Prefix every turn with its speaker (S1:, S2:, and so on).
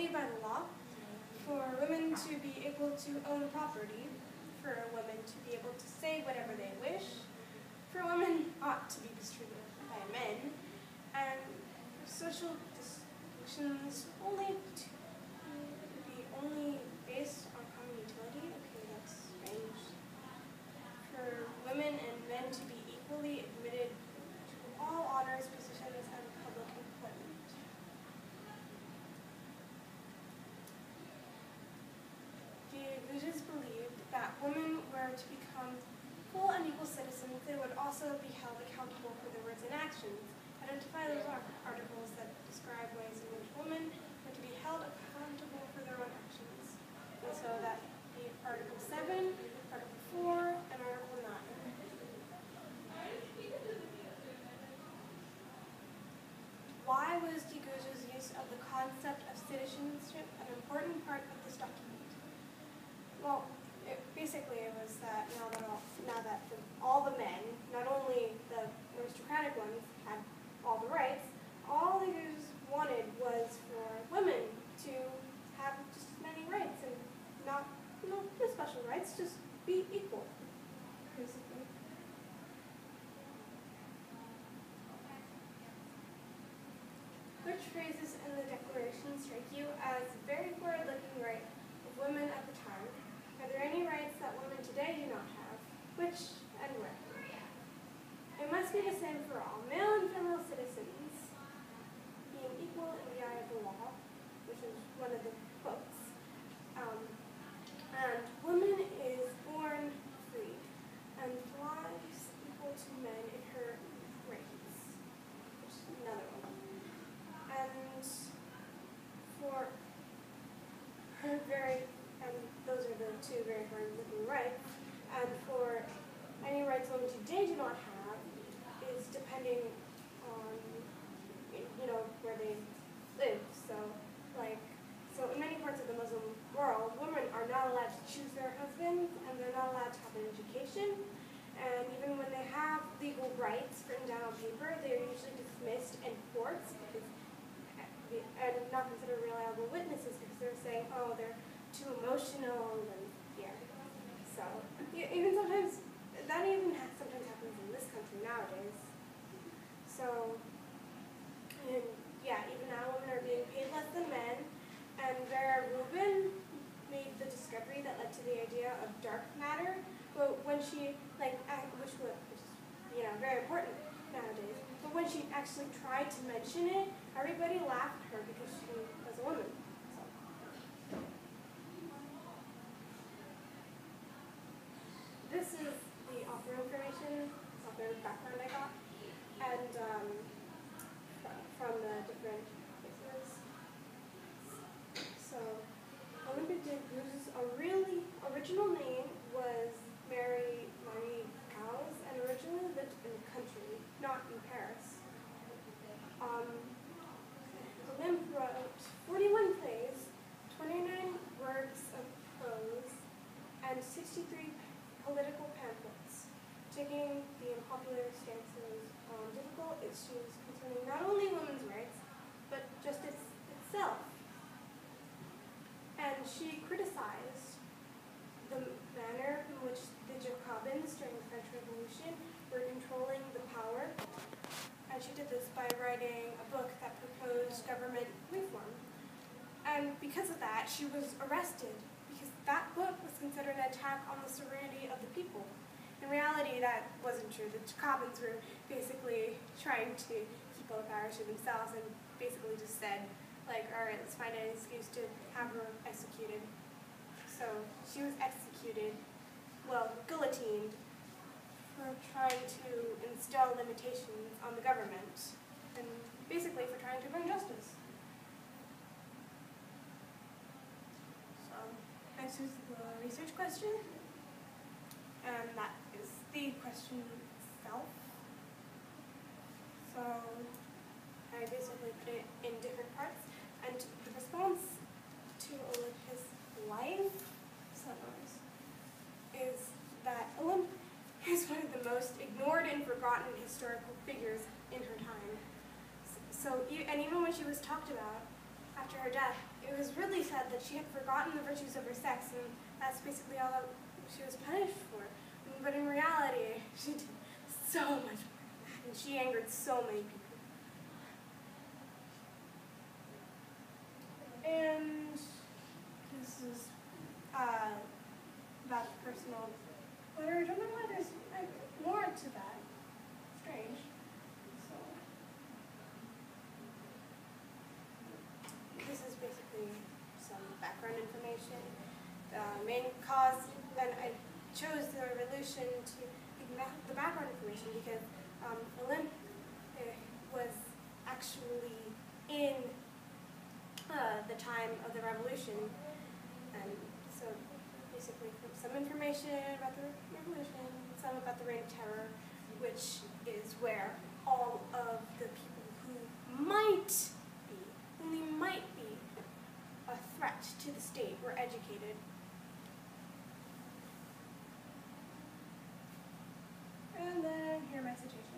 S1: equality by the law, for women to be able to own property, for women to be able to say whatever they wish, for women ought to be distributed by men, and for social distinctions only to be only based on common utility. Okay, that's strange. For women and men to be equally admitted to all honors, positions, and public employment. The Gujas believed that women were to become full and equal citizens. They would also be held accountable for their words and actions. Identify those articles that describe ways in which women were to be held accountable for their own actions. And so that be Article 7, Article 4, and Article 9. Why was the Guja's use of the concept of citizenship an important part of this document? Well, basically it was that now that all the men, not only the aristocratic ones, had all the rights, all the Gujas wanted was for women to have just as many rights and not, the special rights, just be equal, basically. Which phrases in the Declaration strike you as very forward-looking right of women at the time? Are there any rights that women today do not have? Which and where? It must be the same for all, male and female citizens, being equal in the eye of the law, which is one of the quotes. And woman is born free and flies equal to men in her race, which is another one. And for her those are the two very hard-looking rights. And for any rights women today do not have is depending on, where they live. So in many parts of the Muslim world, women are not allowed to choose their husbands, and they're not allowed to have an education. And even when they have legal rights written down on paper, they are usually dismissed in courts and not considered reliable witnesses because they're saying, oh, they're too emotional, and so even sometimes sometimes happens in this country nowadays. So, even now women are being paid less than men, and Vera Rubin made the discovery that led to the idea of dark matter. But when she which is very important nowadays. But when she actually tried to mention it, everybody laughed at her because she was a woman. This is the author information, author background I got, and from the different places. So, Olympic de Gouges' original name was Marie Cowes, and originally lived in the country, not in Paris. Olymp wrote 41 plays, 29 works of prose, and 63 political pamphlets, taking the unpopular stances on difficult issues concerning not only women's rights, but justice itself. And she criticized the manner in which the Jacobins during the French Revolution were controlling the power. And she did this by writing a book that proposed government reform. And because of that, she was arrested, because that book was considered an attack on the sovereignty of the people. In reality, that wasn't true. The Jacobins were basically trying to keep all the power to themselves and basically just said, all right, let's find an excuse to have her executed. So she was executed, guillotined, for trying to instill limitations on the government, and basically for trying to bring justice. So next is the research question, and that is the question itself. So I basically put it in different parts, and the response to Olymp's life is that Olymp is one of the most ignored and forgotten historical figures in her time. And even when she was talked about after her death, it was really said that she had forgotten the virtues of her sex, and that's basically all that she was punished for. But in reality, she did so much more than that, and she angered so many people. And this is about a personal letter. I don't know why there's more to that. Strange. So this is basically some background information. The main cause, and I chose the revolution to the background information because Olymp was actually in the time of the revolution, and so basically some information about the revolution, some about the Reign of Terror, which is where all of the people who might be, only might be, a threat to the state were educated. And then here are my citations.